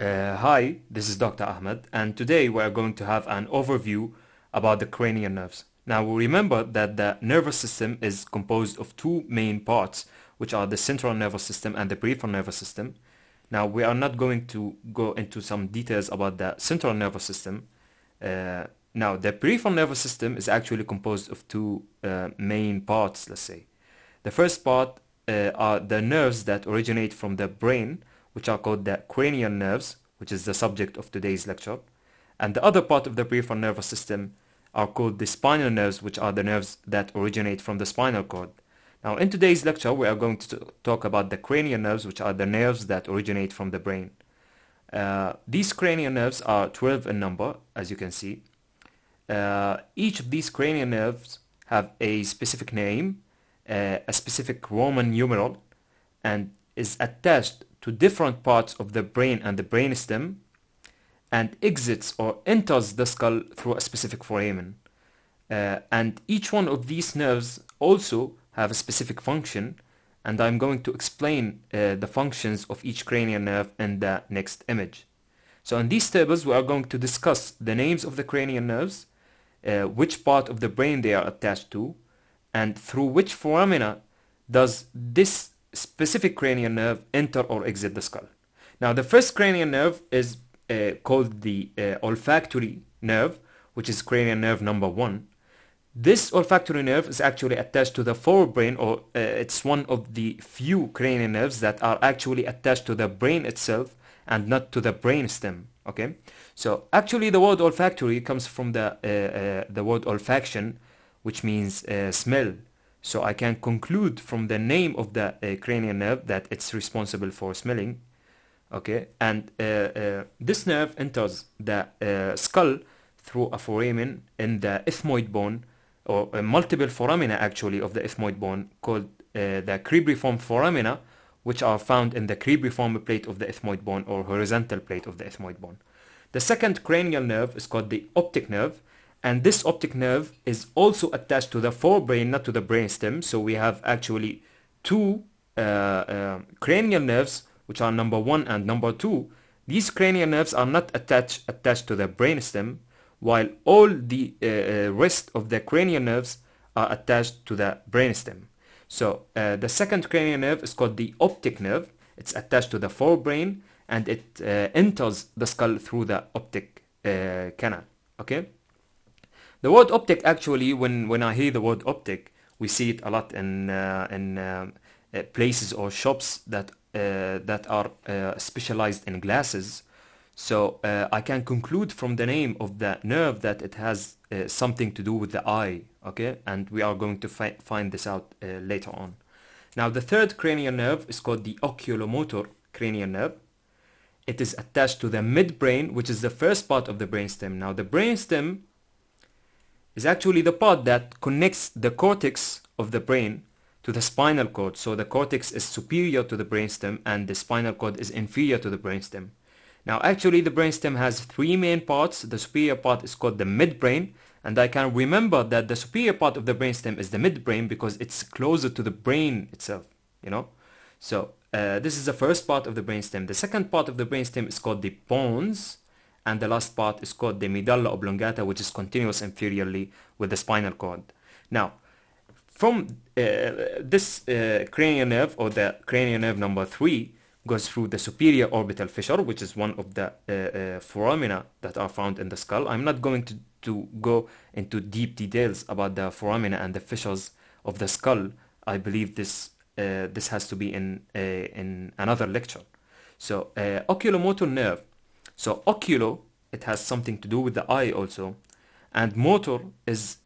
Hi, this is Dr. Ahmed, and today we are going to have an overview about the cranial nerves. Now, we remember that the nervous system is composed of two main parts, which are the central nervous system and the peripheral nervous system. Now, we are not going to go into some details about the central nervous system. Now, the peripheral nervous system is actually composed of two main parts, let's say. The first part are the nerves that originate from the brain, which are called the cranial nerves, which is the subject of today's lecture. And the other part of the peripheral nervous system are called the spinal nerves, which are the nerves that originate from the spinal cord. Now, in today's lecture, we are going to talk about the cranial nerves, which are the nerves that originate from the brain. These cranial nerves are 12 in number, as you can see. Each of these cranial nerves have a specific name, a specific Roman numeral, and is attached to different parts of the brain and the brainstem, and exits or enters the skull through a specific foramen. And each one of these nerves also have a specific function, and I'm going to explain the functions of each cranial nerve in the next image. So in these tables we are going to discuss the names of the cranial nerves, which part of the brain they are attached to, and through which foramina does this specific cranial nerve enter or exit the skull. Now, the first cranial nerve is called the olfactory nerve, which is cranial nerve number 1. This olfactory nerve is actually attached to the forebrain, or it's one of the few cranial nerves that are actually attached to the brain itself and not to the brainstem. Okay, so actually the word olfactory comes from the word olfaction, which means smell. So I can conclude from the name of the cranial nerve that it's responsible for smelling. Okay, and this nerve enters the skull through a foramen in the ethmoid bone, or multiple foramina actually of the ethmoid bone, called the cribriform foramina, which are found in the cribriform plate of the ethmoid bone or horizontal plate of the ethmoid bone. The second cranial nerve is called the optic nerve, and this optic nerve is also attached to the forebrain, not to the brainstem. So we have actually two cranial nerves, which are number 1 and number 2. These cranial nerves are not attached to the brainstem, while all the rest of the cranial nerves are attached to the brainstem. So the second cranial nerve is called the optic nerve. It's attached to the forebrain, and it enters the skull through the optic canal. Okay. The word optic, actually, when I hear the word optic, we see it a lot in places or shops that are specialized in glasses. So I can conclude from the name of the nerve that it has something to do with the eye. Okay, and we are going to find this out later on. Now, the third cranial nerve is called the oculomotor cranial nerve. It is attached to the midbrain, which is the first part of the brainstem. Now, the brainstem is actually the part that connects the cortex of the brain to the spinal cord. So the cortex is superior to the brainstem and the spinal cord is inferior to the brainstem. Now, actually, the brainstem has 3 main parts. The superior part is called the midbrain, and I can remember that the superior part of the brainstem is the midbrain because it's closer to the brain itself, you know. So this is the first part of the brainstem. The second part of the brainstem is called the pons, and the last part is called the medulla oblongata, which is continuous inferiorly with the spinal cord. Now, from this cranial nerve, or the cranial nerve number 3, goes through the superior orbital fissure, which is one of the foramina that are found in the skull. I'm not going to go into deep details about the foramina and the fissures of the skull. I believe this has to be in another lecture. So oculomotor nerve. So oculo, it has something to do with the eye also, and motor is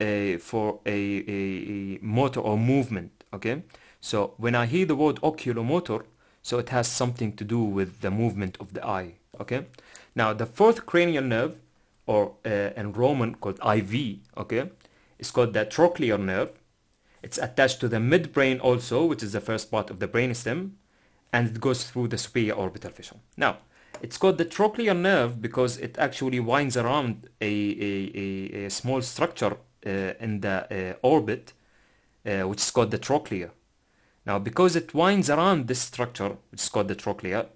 for a motor or movement. Okay, so when I hear the word oculomotor, so it has something to do with the movement of the eye. Okay, now the fourth cranial nerve, or in Roman called IV, okay, is called the trochlear nerve. It's attached to the midbrain also, which is the first part of the brainstem, and it goes through the superior orbital fissure. Now, it's called the trochlear nerve because it actually winds around a small structure in the orbit, which is called the trochlea. Now, because it winds around this structure, which is called the trochlea,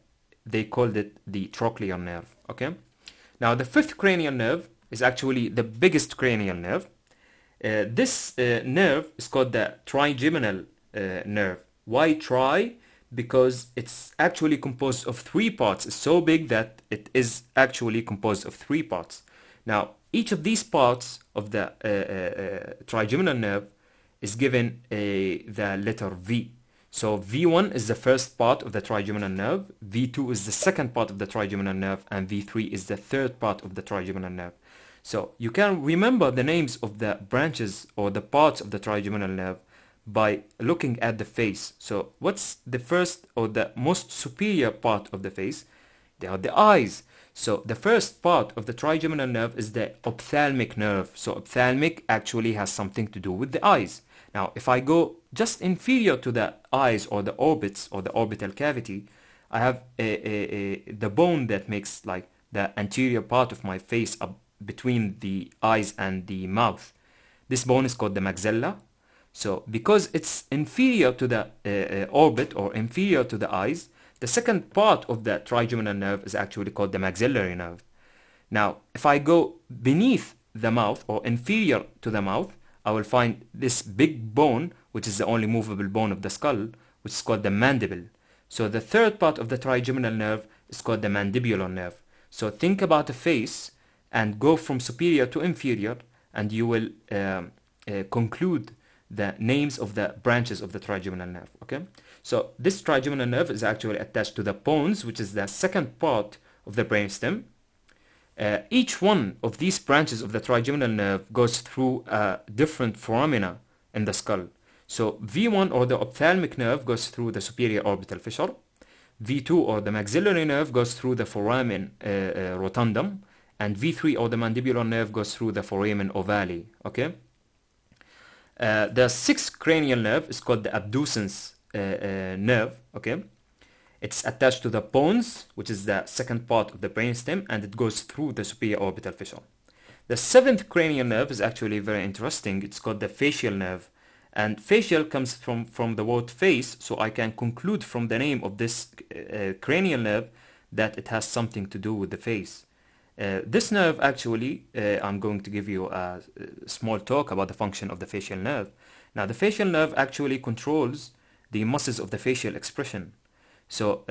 they called it the trochlear nerve. Okay. Now the fifth cranial nerve is actually the biggest cranial nerve. This nerve is called the trigeminal nerve. Why tri? Because it's actually composed of three parts. It's so big that it is actually composed of three parts. Now, each of these parts of the trigeminal nerve is given the letter V. So V1 is the first part of the trigeminal nerve, V2 is the second part of the trigeminal nerve, and V3 is the third part of the trigeminal nerve. So you can remember the names of the branches or the parts of the trigeminal nerve by looking at the face. So what's the first or the most superior part of the face? They are the eyes. So the first part of the trigeminal nerve is the ophthalmic nerve. So ophthalmic actually has something to do with the eyes. Now, if I go just inferior to the eyes or the orbits or the orbital cavity, I have the bone that makes like the anterior part of my face up between the eyes and the mouth. This bone is called the maxilla. So because it's inferior to the orbit or inferior to the eyes, the second part of the trigeminal nerve is actually called the maxillary nerve. Now, if I go beneath the mouth or inferior to the mouth, I will find this big bone, which is the only movable bone of the skull, which is called the mandible. So the third part of the trigeminal nerve is called the mandibular nerve. So think about a face and go from superior to inferior, and you will conclude the names of the branches of the trigeminal nerve. Okay, so this trigeminal nerve is actually attached to the pons, which is the second part of the brainstem. Each one of these branches of the trigeminal nerve goes through different foramina in the skull. So V1 or the ophthalmic nerve goes through the superior orbital fissure. V2 or the maxillary nerve goes through the foramen rotundum, and V3 or the mandibular nerve goes through the foramen ovale. Okay. The sixth cranial nerve is called the abducens nerve. Okay. It's attached to the pons, which is the second part of the brainstem, and it goes through the superior orbital fissure. The seventh cranial nerve is actually very interesting. It's called the facial nerve. And facial comes from the word face, so I can conclude from the name of this cranial nerve that it has something to do with the face. This nerve actually, I'm going to give you a small talk about the function of the facial nerve. Now, the facial nerve actually controls the muscles of the facial expression. So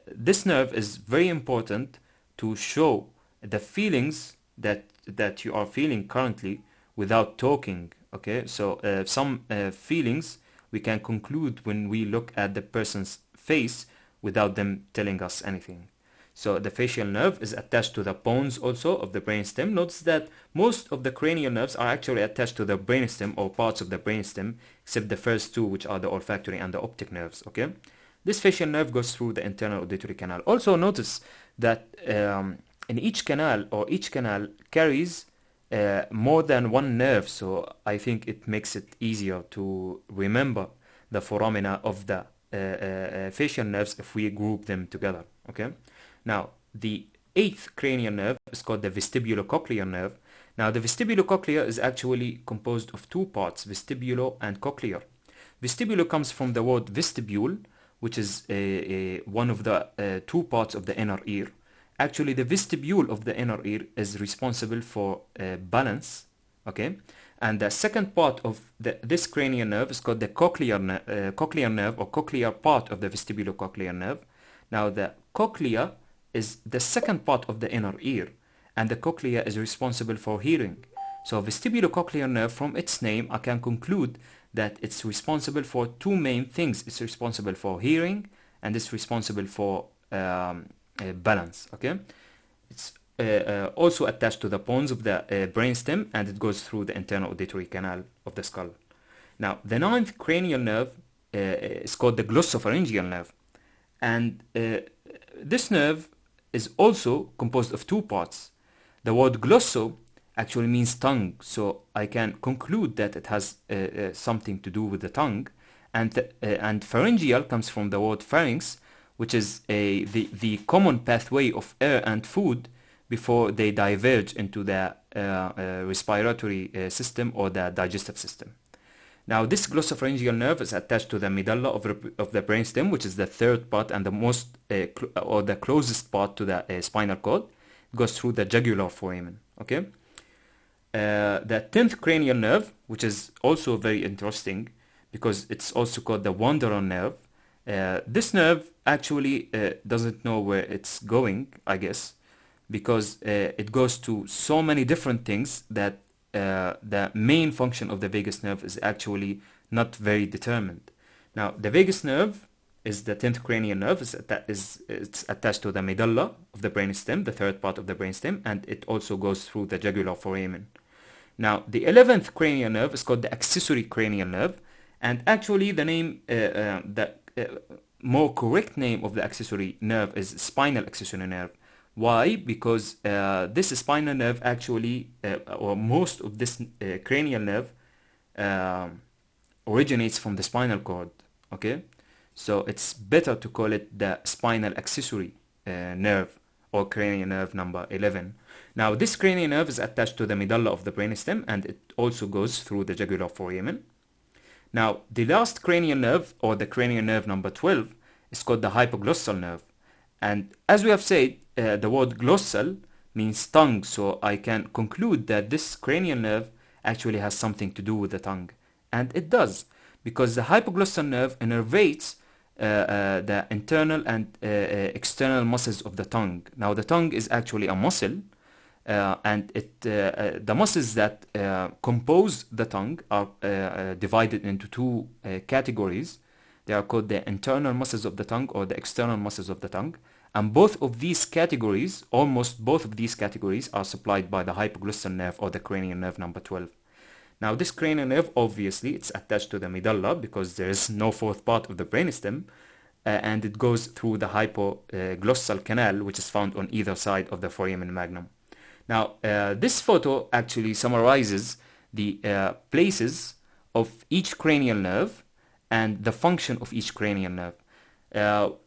this nerve is very important to show the feelings that you are feeling currently without talking. Okay, so some feelings we can conclude when we look at the person's face without them telling us anything. So the facial nerve is attached to the pons also of the brainstem. Notice that most of the cranial nerves are actually attached to the brainstem or parts of the brainstem, except the first two, which are the olfactory and the optic nerves. Okay, this facial nerve goes through the internal auditory canal. Also notice that in each canal carries more than one nerve, so I think it makes it easier to remember the foramina of the facial nerves if we group them together. Okay. Now, the eighth cranial nerve is called the vestibulocochlear nerve. Now, the vestibulocochlear is actually composed of two parts, vestibulo and cochlear. Vestibulo comes from the word vestibule, which is one of the two parts of the inner ear. Actually, the vestibule of the inner ear is responsible for balance, okay? And the second part of this cranial nerve is called the cochlear nerve or cochlear part of the vestibulocochlear nerve. Now, the cochlea is the second part of the inner ear, and the cochlea is responsible for hearing. So vestibulocochlear nerve, from its name, I can conclude that it's responsible for two main things. It's responsible for hearing, and it's responsible for balance. Okay, it's also attached to the pons of the brainstem, and it goes through the internal auditory canal of the skull. Now, the ninth cranial nerve is called the glossopharyngeal nerve, and this nerve is also composed of two parts. The word glosso actually means tongue, so I can conclude that it has something to do with the tongue, and pharyngeal comes from the word pharynx, which is the common pathway of air and food before they diverge into the respiratory system or the digestive system. Now, this glossopharyngeal nerve is attached to the medulla of the brainstem, which is the third part and the most or the closest part to the spinal cord. It goes through the jugular foramen. Okay. The 10th cranial nerve, which is also very interesting because it's also called the wanderer nerve. This nerve actually doesn't know where it's going, I guess, because it goes to so many different things that the main function of the vagus nerve is actually not very determined. Now, the vagus nerve is the 10th cranial nerve. It's attached to the medulla of the brainstem, the third part of the brainstem, and it also goes through the jugular foramen. Now, the 11th cranial nerve is called the accessory cranial nerve, and actually the name, the more correct name of the accessory nerve is spinal accessory nerve. Why? Because this spinal nerve actually, or most of this cranial nerve originates from the spinal cord, okay? So it's better to call it the spinal accessory nerve, or cranial nerve number 11. Now, this cranial nerve is attached to the medulla of the brainstem, and it also goes through the jugular foramen. Now, the last cranial nerve, or the cranial nerve number 12, is called the hypoglossal nerve. And as we have said, the word glossal means tongue, so I can conclude that this cranial nerve actually has something to do with the tongue. And it does, because the hypoglossal nerve innervates the internal and external muscles of the tongue. Now, the tongue is actually a muscle, and the muscles that compose the tongue are divided into two categories. They are called the internal muscles of the tongue or the external muscles of the tongue. And both of these categories, almost both of these categories, are supplied by the hypoglossal nerve or the cranial nerve number 12. Now, this cranial nerve, obviously, it's attached to the medulla because there is no fourth part of the brainstem, and it goes through the hypoglossal canal, which is found on either side of the foramen magnum. Now, this photo actually summarizes the places of each cranial nerve and the function of each cranial nerve.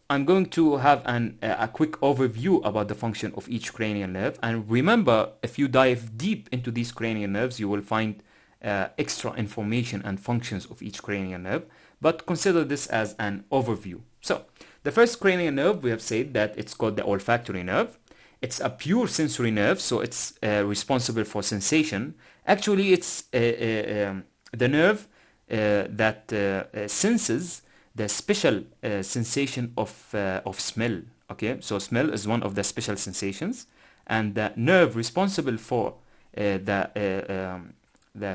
I'm going to have a quick overview about the function of each cranial nerve. And remember, if you dive deep into these cranial nerves, you will find extra information and functions of each cranial nerve. But consider this as an overview. So, the first cranial nerve, we have said that it's called the olfactory nerve. It's a pure sensory nerve, so it's responsible for sensation. Actually, it's the nerve that senses the special sensation of smell. Okay, so smell is one of the special sensations, and the nerve responsible for the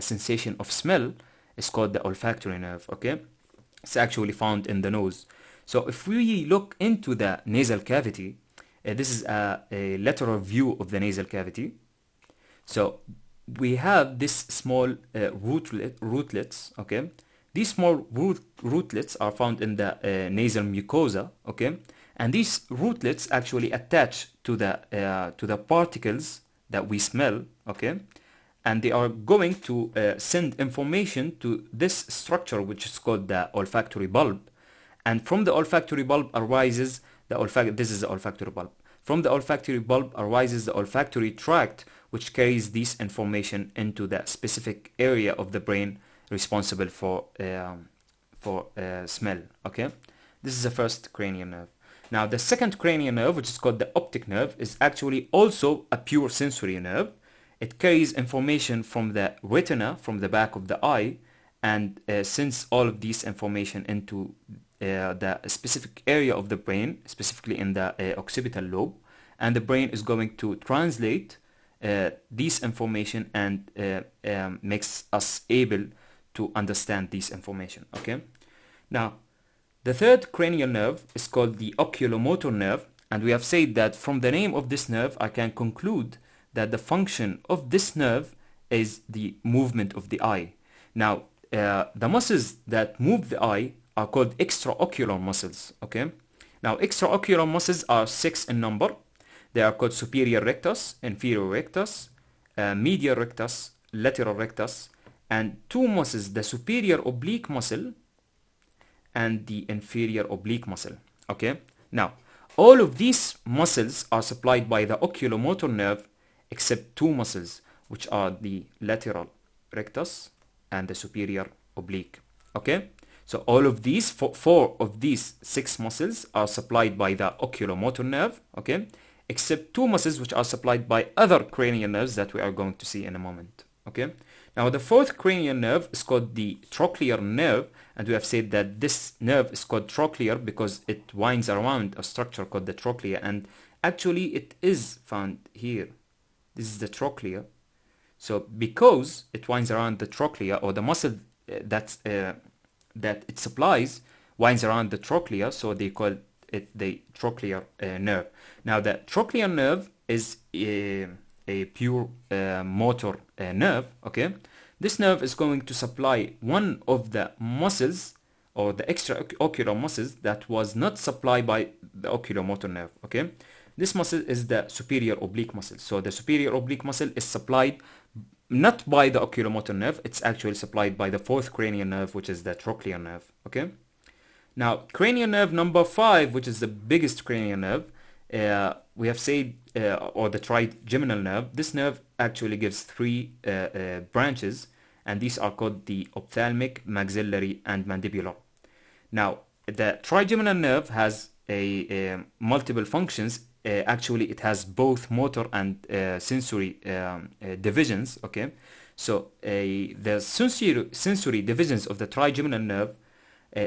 sensation of smell is called the olfactory nerve. Okay, it's actually found in the nose. So if we look into the nasal cavity, this is a lateral view of the nasal cavity. So we have this small rootlets. Okay. These small rootlets are found in the nasal mucosa, okay, and these rootlets actually attach to the particles that we smell, okay, and they are going to send information to this structure, which is called the olfactory bulb, and from the olfactory bulb arises this is the olfactory bulb. From the olfactory bulb arises the olfactory tract, which carries this information into the specific area of the brain responsible for smell. Okay, this is the first cranial nerve. Now, the second cranial nerve, which is called the optic nerve, is actually also a pure sensory nerve. It carries information from the retina, from the back of the eye, and sends all of these information into the specific area of the brain, specifically in the occipital lobe, and the brain is going to translate this information and makes us able to understand this information. Okay, now the third cranial nerve is called the oculomotor nerve, and we have said that from the name of this nerve I can conclude that the function of this nerve is the movement of the eye. Now the muscles that move the eye are called extraocular muscles. Okay, now extraocular muscles are 6 in number. They are called superior rectus, inferior rectus, medial rectus, lateral rectus, and two muscles, the superior oblique muscle and the inferior oblique muscle. Okay, now all of these muscles are supplied by the oculomotor nerve except two muscles, which are the lateral rectus and the superior oblique. Okay, so all of these four of these 6 muscles are supplied by the oculomotor nerve. Okay, except 2 muscles which are supplied by other cranial nerves that we are going to see in a moment. Okay, now the 4th cranial nerve is called the trochlear nerve, and we have said that this nerve is called trochlear because it winds around a structure called the trochlea, and actually it is found here. This is the trochlea. So because it winds around the trochlea, or the muscle that it supplies winds around the trochlea, so they call it the trochlear nerve. Now the trochlear nerve is a pure motor nerve. Okay, this nerve is going to supply one of the muscles, or the extraocular muscles, that was not supplied by the oculomotor nerve. Okay, this muscle is the superior oblique muscle. So the superior oblique muscle is supplied not by the oculomotor nerve, it's actually supplied by the 4th cranial nerve, which is the trochlear nerve. Okay, now cranial nerve number 5, which is the biggest cranial nerve, we have said, or the trigeminal nerve. This nerve actually gives 3 branches, and these are called the ophthalmic, maxillary, and mandibular. Now the trigeminal nerve has a multiple functions. Actually it has both motor and sensory divisions. Okay, so the sensory divisions of the trigeminal nerve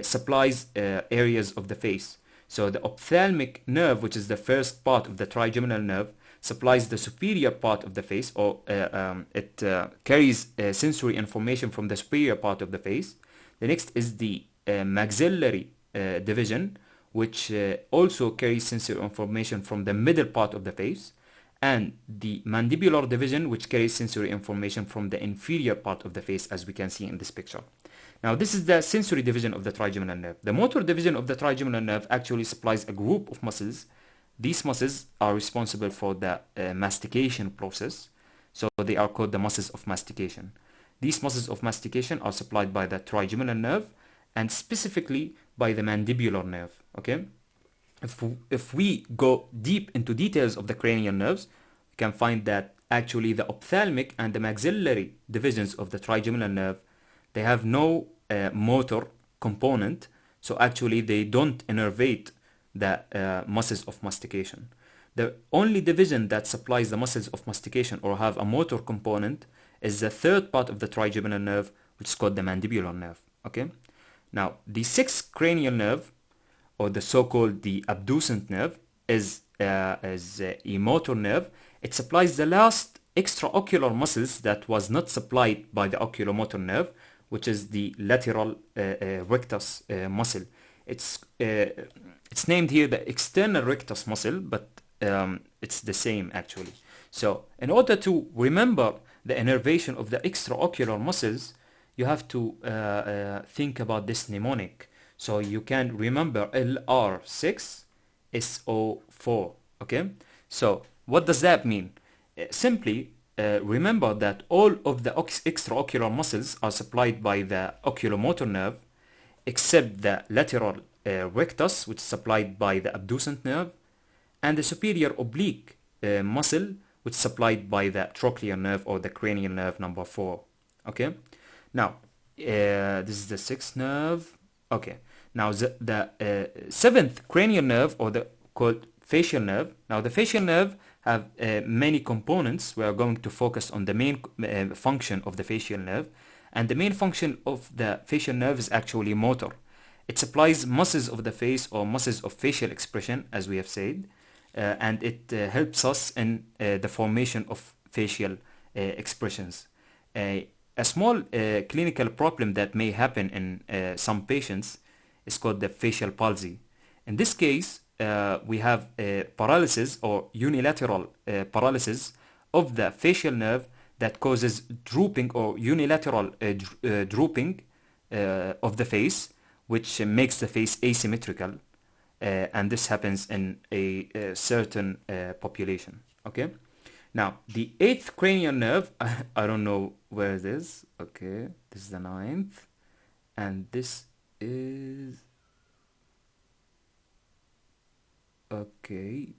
supplies areas of the face. So the ophthalmic nerve, which is the first part of the trigeminal nerve, supplies the superior part of the face, or it carries sensory information from the superior part of the face. The next is the maxillary division, which also carries sensory information from the middle part of the face, and the mandibular division, which carries sensory information from the inferior part of the face, as we can see in this picture. Now this is the sensory division of the trigeminal nerve. The motor division of the trigeminal nerve actually supplies a group of muscles. These muscles are responsible for the mastication process, so they are called the muscles of mastication. These muscles of mastication are supplied by the trigeminal nerve, and specifically by the mandibular nerve. Okay, if we go deep into details of the cranial nerves, we can find that actually the ophthalmic and the maxillary divisions of the trigeminal nerve, they have no motor component, so actually they don't innervate the muscles of mastication. The only division that supplies the muscles of mastication or have a motor component is the 3rd part of the trigeminal nerve, which is called the mandibular nerve. Okay, now the 6th cranial nerve, or the so-called the abducens nerve, is a motor nerve. It supplies the last extraocular muscles that was not supplied by the oculomotor nerve, which is the lateral rectus muscle. It's named here the external rectus muscle, but it's the same actually. So in order to remember the innervation of the extraocular muscles, you have to think about this mnemonic. So you can remember LR6 SO4. Okay, so what does that mean? Simply remember that all of the extraocular muscles are supplied by the oculomotor nerve, except the lateral rectus, which is supplied by the abducens nerve, and the superior oblique muscle, which is supplied by the trochlear nerve, or the cranial nerve number 4. Okay, now this is the 6th nerve. Okay, now the 7th cranial nerve, or the called facial nerve. Now the facial nerve have many components. We are going to focus on the main function of the facial nerve, and the main function of the facial nerve is actually motor. It supplies muscles of the face, or muscles of facial expression, as we have said, and it helps us in the formation of facial expressions. A small clinical problem that may happen in some patients is called the facial palsy. In this case, we have paralysis, or unilateral paralysis of the facial nerve that causes drooping, or unilateral drooping of the face, which makes the face asymmetrical, and this happens in a certain population. Okay, now the 8th cranial nerve, I don't know where it is. Okay, this is the 9th, and this is, okay,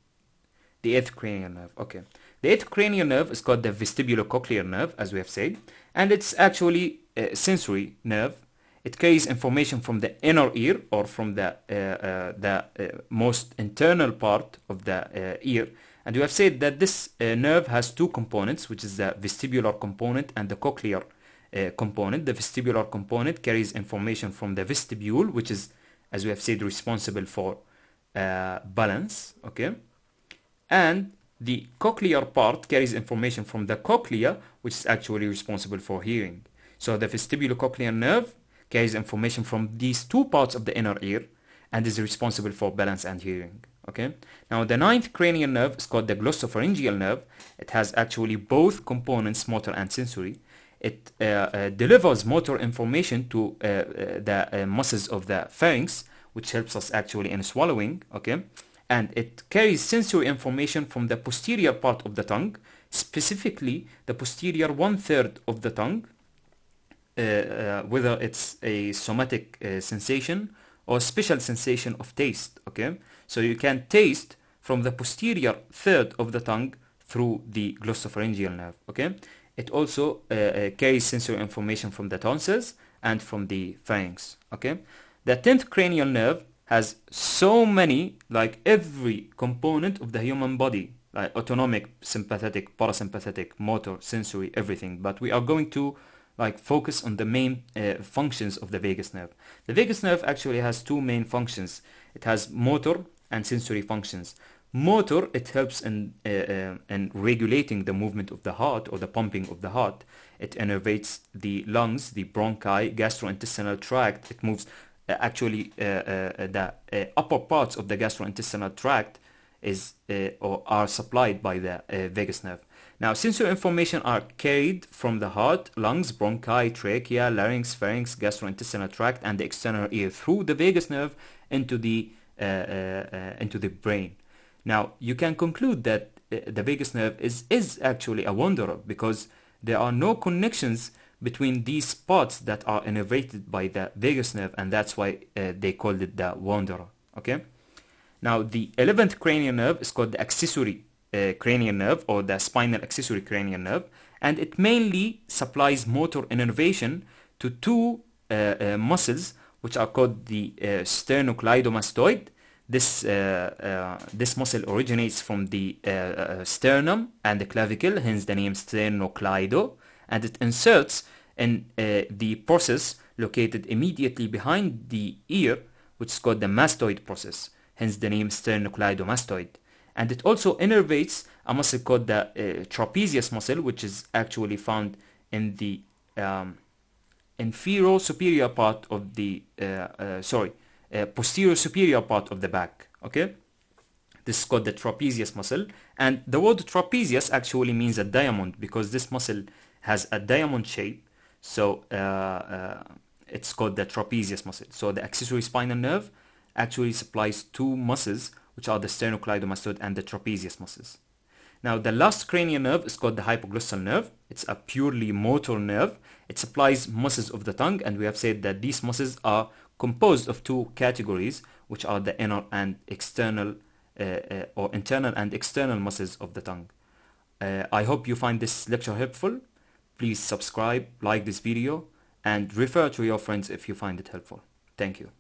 the 8th cranial nerve. Okay, the 8th cranial nerve is called the Vestibulocochlear Nerve, as we have said, and it's actually a sensory nerve. it carries information from the inner ear, or from the most internal part of the ear. And we have said that this nerve has two components, which is the vestibular component and the cochlear component. The vestibular component carries information from the vestibule, which is, as we have said, responsible for balance, okay? And the cochlear part carries information from the cochlea, which is actually responsible for hearing. So the vestibulocochlear nerve carries information from these two parts of the inner ear and is responsible for balance and hearing. Okay. Now the ninth cranial nerve is called the Glossopharyngeal Nerve. It has actually both components, motor and sensory. It delivers motor information to the muscles of the pharynx, which helps us actually in swallowing. Okay. And it carries sensory information from the posterior part of the tongue, specifically the posterior 1/3 of the tongue, whether it's a somatic sensation or special sensation of taste. Okay. So you can taste from the posterior third of the tongue through the glossopharyngeal nerve. Okay. It also carries sensory information from the tonsils and from the pharynx. Okay. The 10th cranial nerve has so many, like every component of the human body, like autonomic, sympathetic, parasympathetic, motor, sensory, everything. But we are going to focus on the main functions of the vagus nerve. The vagus nerve actually has two main functions. It has motor and sensory functions. Motor, it helps in regulating the movement of the heart, or the pumping of the heart. It innervates the lungs, the bronchi, gastrointestinal tract. It moves the upper parts of the gastrointestinal tract or are supplied by the vagus nerve. Now, sensory information are carried from the heart, lungs, bronchi, trachea, larynx, pharynx, gastrointestinal tract, and the external ear through the vagus nerve into the brain. Now, you can conclude that the vagus nerve is actually a wanderer, because there are no connections between these parts that are innervated by the vagus nerve, and that's why they called it the wanderer. Okay. Now, the 11th cranial nerve is called the accessory cranial nerve, or the spinal accessory cranial nerve, and it mainly supplies motor innervation to two muscles, which are called the sternocleidomastoid. This muscle originates from the sternum and the clavicle, hence the name sternocleido, and it inserts in the process located immediately behind the ear, which is called the mastoid process, hence the name sternocleidomastoid. And it also innervates a muscle called the trapezius muscle, which is actually found in the inferior superior part of the posterior superior part of the back. Okay, this is called the trapezius muscle, and the word trapezius actually means a diamond, because this muscle has a diamond shape, so it's called the trapezius muscle. So the accessory spinal nerve actually supplies two muscles, which are the sternocleidomastoid and the trapezius muscles. Now, the last cranial nerve is called the hypoglossal nerve. It's a purely motor nerve. It supplies muscles of the tongue, and we have said that these muscles are composed of two categories, which are the inner and external or internal and external muscles of the tongue. I hope you find this lecture helpful. Please subscribe, like this video, and refer to your friends if you find it helpful. Thank you.